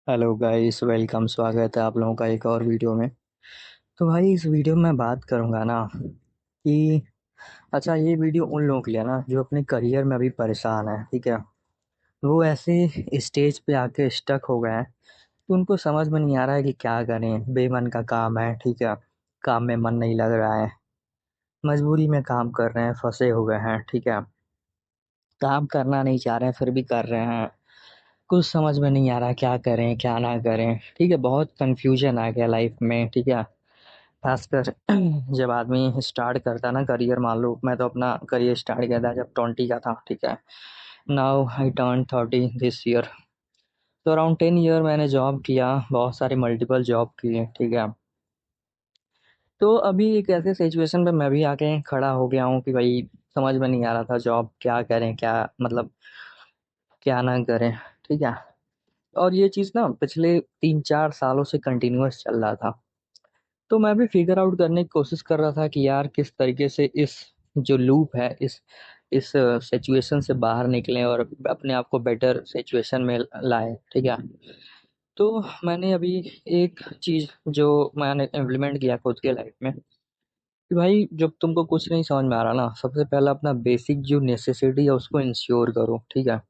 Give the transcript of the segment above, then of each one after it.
Hello guys, welcome. स्वागत है आप लोगों का एक और वीडियो में। तो भाई इस वीडियो में मैं बात करूंगा ना कि अच्छा, ये वीडियो उन लोगों के लिए ना जो अपने करियर में अभी परेशान है। ठीक है, वो ऐसे स्टेज पे आके स्टक हो गए हैं तो उनको समझ में नहीं आ रहा है कि क्या करें। बेमन का काम है, ठीक है, काम में मन नहीं लग रहा है, मजबूरी में काम कर रहे हैं, फंसे हुए हैं। ठीक है, काम करना नहीं चाह रहे हैं फिर भी कर रहे हैं। कुछ समझ में नहीं आ रहा क्या करें क्या ना करें। ठीक है, बहुत कंफ्यूजन आ गया लाइफ में। ठीक है, खासकर जब आदमी स्टार्ट करता है ना करियर। मान लो मैं तो अपना करियर स्टार्ट किया था जब 20 का था। ठीक है, now I turn 30 this year. तो अराउंड 10 ईयर मैंने जॉब किया, बहुत सारे मल्टीपल जॉब किए। ठीक है, तो अभी एक ऐसे सिचुएशन पे मैं भी आके खड़ा हो गया हूँ कि भाई समझ में नहीं आ रहा था जॉब क्या करें, क्या मतलब क्या ना करें। ठीक है, और ये चीज़ ना पिछले 3-4 सालों से कंटिन्यूअस चल रहा था। तो मैं भी फिगर आउट करने की कोशिश कर रहा था कि यार किस तरीके से इस जो लूप है इस सिचुएशन से बाहर निकलें और अपने आप को बेटर सिचुएशन में लाएं। ठीक है, तो मैंने अभी एक चीज़ जो मैंने इम्प्लीमेंट किया खुद के लाइफ में कि भाई जब तुमको कुछ नहीं समझ में आ रहा ना, सबसे पहला अपना बेसिक जो नेसेसिटी है उसको इंश्योर करो। ठीक है,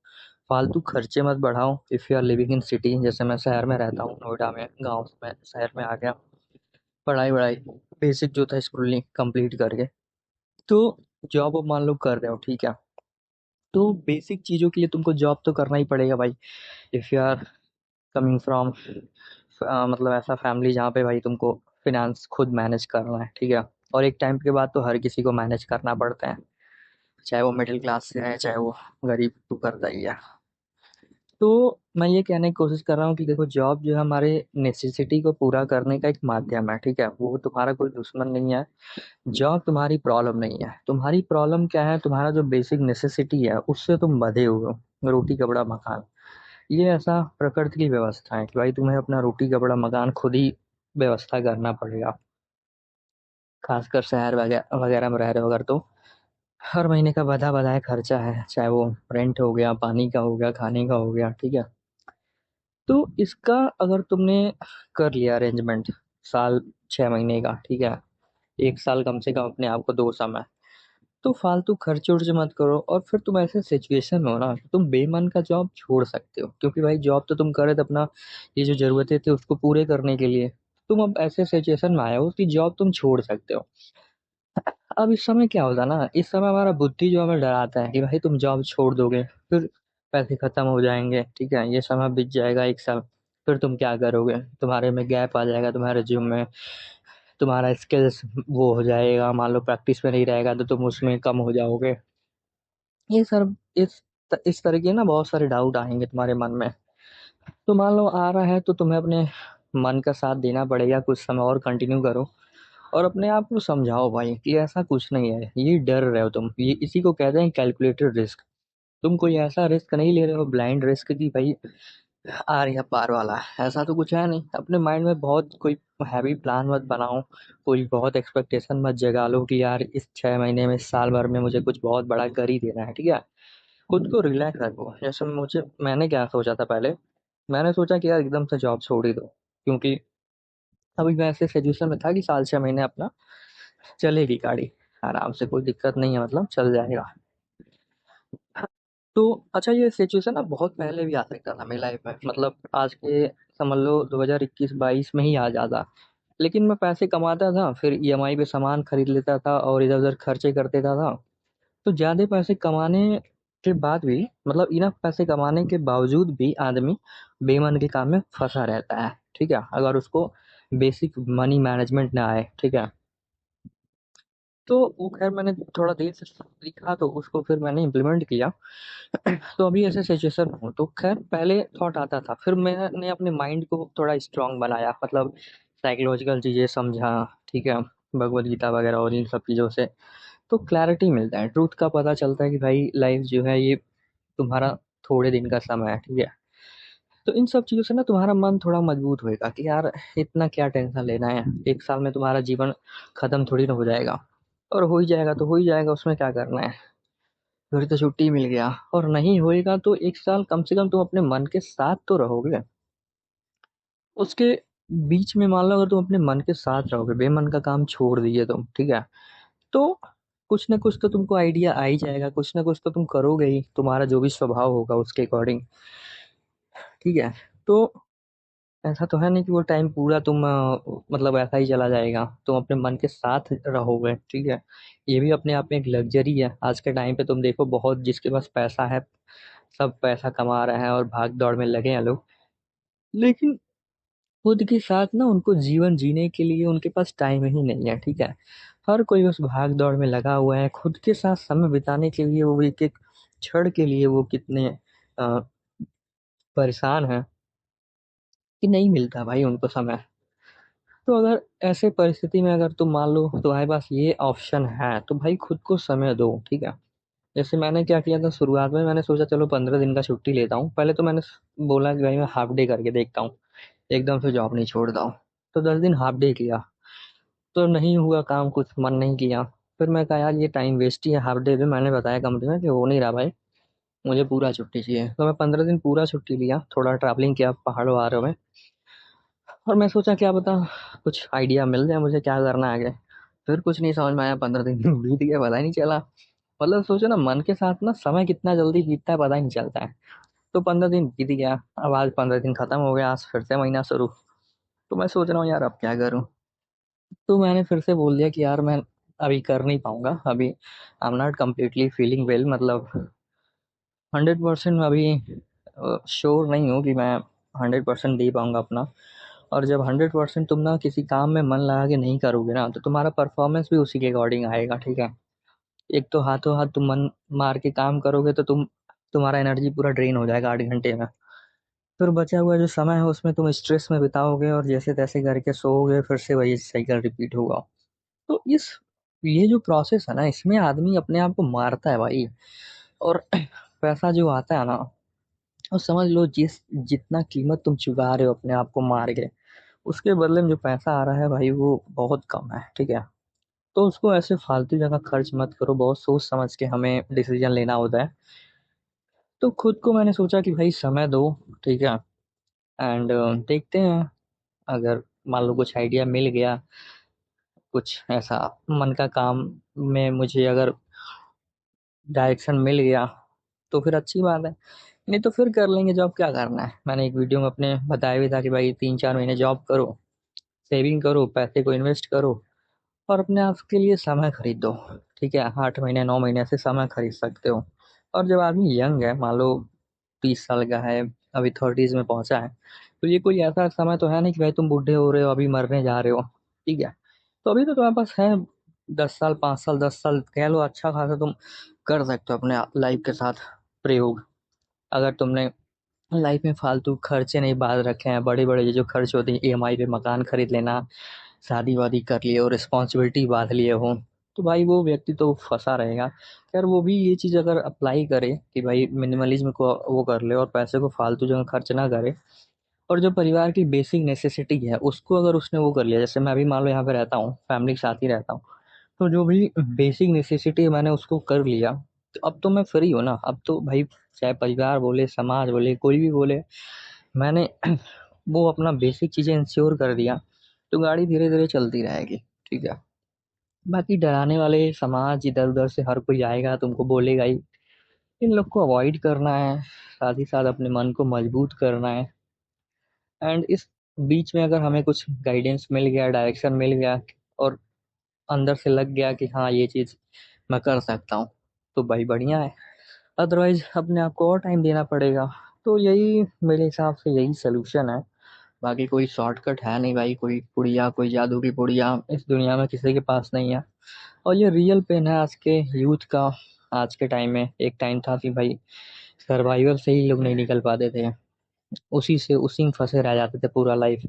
फालतू खर्चे मत बढ़ाओ। If you are living in city, जैसे मैं शहर में रहता हूँ, नोएडा में, गाँव में शहर में आ गया, पढ़ाई वढ़ाई बेसिक जो था स्कूलिंग कंप्लीट करके, तो जॉब अब मान लो कर रहे हो। ठीक है, तो बेसिक चीज़ों के लिए तुमको जॉब तो करना ही पड़ेगा भाई। If you are coming from मतलब ऐसा फैमिली जहाँ पे भाई तुमको फिनेंस खुद मैनेज करना है। ठीक है, और एक टाइम के बाद तो हर किसी को मैनेज करना पड़ता है, चाहे वो मिडिल क्लास से है चाहे वो गरीब, तो करता ही है। तो मैं ये कहने की कोशिश कर रहा हूँ कि देखो, जॉब जो है हमारे नेसेसिटी को पूरा करने का एक माध्यम है। ठीक है, वो तुम्हारा कोई दुश्मन नहीं है। जॉब तुम्हारी प्रॉब्लम नहीं है। तुम्हारी प्रॉब्लम क्या है? तुम्हारा जो बेसिक नेसेसिटी है उससे तुम बंधे हुए हो, रोटी कपड़ा मकान। ये ऐसा प्रकृति की व्यवस्था है कि भाई तुम्हें अपना रोटी कपड़ा मकान खुद ही व्यवस्था करना पड़ेगा। खासकर शहर वगैरह वगैरह में रह रहे हो अगर, तो हर महीने का बधा बधाए खर्चा है, चाहे वो रेंट हो गया, पानी का हो गया, खाने का हो गया। ठीक है, तो इसका अगर तुमने कर लिया अरेंजमेंट साल 6 महीने का, ठीक है, 1 साल कम से कम अपने आप को दो समय, तो फालतू खर्चे उर्चे मत करो। और फिर तुम ऐसे सिचुएशन में हो ना, तुम बेमन का जॉब छोड़ सकते हो, क्योंकि भाई जॉब तो तुम करे थे अपना ये जो जरूरतें थी उसको पूरे करने के लिए। तुम अब ऐसे सिचुएशन में आए हो कि जॉब तुम छोड़ सकते हो। अब इस समय क्या होता है ना, इस समय हमारा बुद्धि जो हमें डराता है कि भाई तुम जॉब छोड़ दोगे, फिर पैसे खत्म हो जाएंगे। ठीक है, ये समय बीत जाएगा 1 साल, फिर तुम क्या करोगे? तुम्हारे में गैप आ जाएगा, तुम्हारे रिज्यूम में तुम्हारा स्किल्स वो हो जाएगा, मान लो प्रैक्टिस में नहीं रहेगा तो तुम उसमें कम हो जाओगे। ये सर इस तरह के ना बहुत सारे डाउट आएंगे तुम्हारे मन में। तो मान लो आ रहा है तो तुम्हें अपने मन का साथ देना पड़ेगा, कुछ समय और कंटिन्यू करो और अपने आप को समझाओ भाई कि ऐसा कुछ नहीं है, ये डर रहे हो तुम, ये इसी को कहते हैं कैलकुलेटेड रिस्क। तुम कोई ऐसा रिस्क नहीं ले रहे हो ब्लाइंड रिस्क की भाई आर या पार वाला, ऐसा तो कुछ है नहीं। अपने माइंड में बहुत कोई हैवी प्लान मत बनाओ, कोई बहुत एक्सपेक्टेशन मत जगा लो कि यार इस 6 महीने में, इस साल भर में मुझे कुछ बहुत बड़ा कर ही देना है। ठीक है, खुद को रिलैक्स रखो। जैसे मैंने क्या सोचा था पहले, मैंने सोचा कि यार एकदम से जॉब छोड़ ही दो, क्योंकि अभी मैं ऐसे सिचुएशन में था कि साल 6 महीने अपना चलेगी गाड़ी आराम से, कोई दिक्कत नहीं है, मतलब चल जाएगा। तो अच्छा, ये सिचुएशन ना बहुत पहले भी आ सकता था मेरी लाइफ में, मतलब आज के समझ लो 2021-22 में ही आ जाता। लेकिन मैं पैसे कमाता था, फिर ईएमआई पे सामान खरीद लेता था और इधर उधर खर्चे कर देता था। तो ज्यादा पैसे कमाने के बाद भी, मतलब इनफ पैसे कमाने के बावजूद भी आदमी बेमन के काम में फंसा रहता है। ठीक है, अगर उसको बेसिक मनी मैनेजमेंट ना आए। ठीक है, तो वो खैर मैंने थोड़ा देर से सीखा तो उसको फिर मैंने इम्प्लीमेंट किया। तो अभी ऐसे सिचुएशन हूँ, तो खैर पहले थॉट आता था, फिर मैंने अपने माइंड को थोड़ा स्ट्रांग बनाया, मतलब साइकोलॉजिकल चीज़ें समझा। ठीक है, भगवत गीता वगैरह और इन सब चीज़ों से तो क्लैरिटी मिलता है, ट्रूथ का पता चलता है कि भाई लाइफ जो है ये तुम्हारा थोड़े दिन का समय है। ठीक है, तो इन सब चीज़ों से ना तुम्हारा मन थोड़ा मजबूत होएगा कि यार इतना क्या टेंशन लेना है, 1 साल में तुम्हारा जीवन खत्म थोड़ी ना हो जाएगा, और हो ही जाएगा तो हो ही जाएगा, उसमें क्या करना है, फिर तो छुट्टी मिल गया। और नहीं होएगा तो 1 साल कम से कम तुम अपने मन के साथ तो रहोगे। उसके बीच में मान लो अगर तुम अपने मन के साथ रहोगे, बेमन का काम छोड़ दिए तुम, ठीक है, तो कुछ ना कुछ तो तुमको आइडिया आ ही जाएगा, कुछ ना कुछ तो तुम करोगे ही, तुम्हारा जो भी स्वभाव होगा उसके अकॉर्डिंग, ठीक है। तो ऐसा तो है नहीं कि वो टाइम पूरा तुम मतलब ऐसा ही चला जाएगा, तुम अपने मन के साथ रहोगे, ठीक है। ये भी अपने आप में एक लग्जरी है। आज के टाइम पे तुम देखो, बहुत जिसके पास पैसा है, सब पैसा कमा रहे हैं और भाग दौड़ में लगे हैं लोग, लेकिन खुद के साथ ना उनको जीवन जीने के लिए उनके पास टाइम ही नहीं है, ठीक है। हर कोई उस भाग दौड़ में लगा हुआ है, खुद के साथ समय बिताने के लिए वो एक एक क्षण के लिए वो कितने अ, परेशान है कि नहीं मिलता भाई उनको समय। तो अगर ऐसे परिस्थिति में अगर तुम मान लो तुम्हारे पास ये ऑप्शन है, तो भाई खुद को समय दो, ठीक है। जैसे मैंने क्या किया था शुरुआत में, मैंने सोचा चलो 15 दिन का छुट्टी लेता हूँ। पहले तो मैंने बोला कि भाई मैं हाफ डे करके देखता हूँ, एकदम से जॉब नहीं छोड़ता हूँ। तो 10 दिन हाफ डे किया, तो नहीं हुआ काम, कुछ मन नहीं किया। फिर मैं कहा यार ये टाइम वेस्ट ही है हाफ डे पे। मैंने बताया कंपनी में कि हो नहीं रहा भाई, मुझे पूरा छुट्टी चाहिए। तो मैं 15 दिन पूरा छुट्टी लिया, थोड़ा ट्रैवलिंग किया पहाड़ों वहाड़ों में, और मैं सोचा क्या पता कुछ आइडिया मिल जाए मुझे क्या करना है आगे। फिर कुछ नहीं समझ में आया, 15 दिन बीत गया, पता ही नहीं चला। मतलब सोचो ना, मन के साथ ना समय कितना जल्दी बीतता है पता ही नहीं चलता है। तो 15 दिन बीत गया, अब आज 15 दिन खत्म हो गया, आज फिर से महीना शुरू। तो मैं सोच रहा हूँ यार अब क्या करूँ। तो मैंने फिर से बोल दिया कि यार मैं अभी कर नहीं पाऊंगा, अभी I am not completely feeling well, मतलब 100% अभी श्योर नहीं हूँ कि मैं 100% दे पाऊंगा अपना। और जब 100% तुम ना किसी काम में मन लगा के नहीं करोगे ना, तो तुम्हारा परफॉर्मेंस भी उसी के अकॉर्डिंग आएगा, ठीक है। एक तो हाथों हाथ तुम मन मार के काम करोगे तो तुम्हारा एनर्जी पूरा ड्रेन हो जाएगा 8 घंटे में। फिर बचा हुआ जो समय है उसमें तुम स्ट्रेस में बिताओगे और जैसे तैसे करके सोओगे, फिर से वही साइकिल रिपीट होगा। तो ये जो प्रोसेस है ना, इसमें आदमी अपने आप को मारता है भाई। और पैसा जो आता है ना, और समझ लो जितना कीमत तुम चुका रहे हो अपने आप को मार के, उसके बदले में जो पैसा आ रहा है भाई वो बहुत कम है, ठीक है। तो उसको ऐसे फालतू जगह खर्च मत करो, बहुत सोच समझ के हमें डिसीजन लेना होता है। तो खुद को मैंने सोचा कि भाई समय दो, ठीक है। एंड देखते हैं, अगर मान लो कुछ आइडिया मिल गया, कुछ ऐसा मन का काम में मुझे अगर डायरेक्शन मिल गया, तो फिर अच्छी बात है, नहीं तो फिर कर लेंगे जॉब, क्या करना है। मैंने एक वीडियो में अपने बताया भी था कि भाई 3-4 महीने जॉब करो, सेविंग करो, पैसे को इन्वेस्ट करो, और अपने आप के लिए समय खरीदो, ठीक है। 8 महीने 9 महीने से समय खरीद सकते हो। और जब आदमी यंग है, मान लो 30 साल का है, अभी 30s में पहुंचा है, तो ये कोई ऐसा समय तो है नहीं कि भाई तुम बूढ़े हो रहे हो, अभी मरने जा रहे हो, ठीक है। तो अभी तो तुम्हारे पास है 10 साल, 5 साल, 10 साल कह लो, अच्छा खासा तुम कर सकते हो अपने लाइफ के साथ प्रयोग। अगर तुमने लाइफ में फालतू खर्चे नहीं बांध रखे हैं, बड़े बड़े ये जो खर्च होते हैं, ईएमआई पे मकान खरीद लेना, शादी वादी कर लिए और रिस्पॉन्सिबिलिटी बांध लिए हो, तो भाई वो व्यक्ति तो फंसा रहेगा। यार वो भी ये चीज़ अगर अप्लाई करे कि भाई मिनिमलिज्म को वो कर ले और पैसे को फालतू जगह खर्च ना करे, और जो परिवार की बेसिक नेसेसिटी है उसको अगर उसने वो कर लिया, जैसे मैं भी मान लो यहाँ पे रहता हूँ, फैमिली के साथ ही रहता हूँ, तो जो भी बेसिक नेसेसिटी मैंने उसको कर लिया, तो अब तो मैं फ्री हूँ ना। अब तो भाई चाहे परिवार बोले, समाज बोले, कोई भी बोले, मैंने वो अपना बेसिक चीज़ें इंश्योर कर दिया, तो गाड़ी धीरे धीरे चलती रहेगी, ठीक है। बाकी डराने वाले समाज इधर उधर से हर कोई आएगा, तुमको बोलेगा ही, इन लोग को अवॉइड करना है, साथ ही साथ अपने मन को मजबूत करना है। एंड इस बीच में अगर हमें कुछ गाइडेंस मिल गया, डायरेक्शन मिल गया, और अंदर से लग गया कि हाँ ये चीज़ मैं कर सकता हूँ, तो भाई बढ़िया है। अदरवाइज अपने आप को और टाइम देना पड़ेगा। तो यही मेरे हिसाब से यही सोल्यूशन है। बाकी कोई शॉर्टकट है नहीं भाई, कोई पुड़िया, कोई जादू की पुड़िया इस दुनिया में किसी के पास नहीं है। और ये रियल पेन है आज के यूथ का। आज के टाइम में एक टाइम था कि भाई सर्वाइवल से ही लोग नहीं निकल पाते थे, उसी में फंसे रह जाते थे पूरा लाइफ।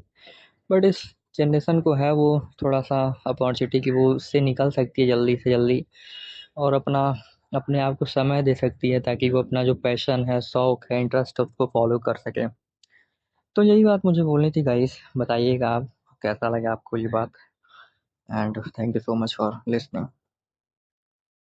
बट इस जनरेशन को है वो थोड़ा सा अपॉर्चुनिटी कि वो उससे निकल सकती है जल्दी से जल्दी, और अपने आप को समय दे सकती है, ताकि वो अपना जो पैशन है, शौक है, इंटरेस्ट है, उसको फॉलो कर सके। तो यही बात मुझे बोलनी थी गाइस, बताइएगा आप कैसा लगा आपको ये बात। And thank you so much for listening.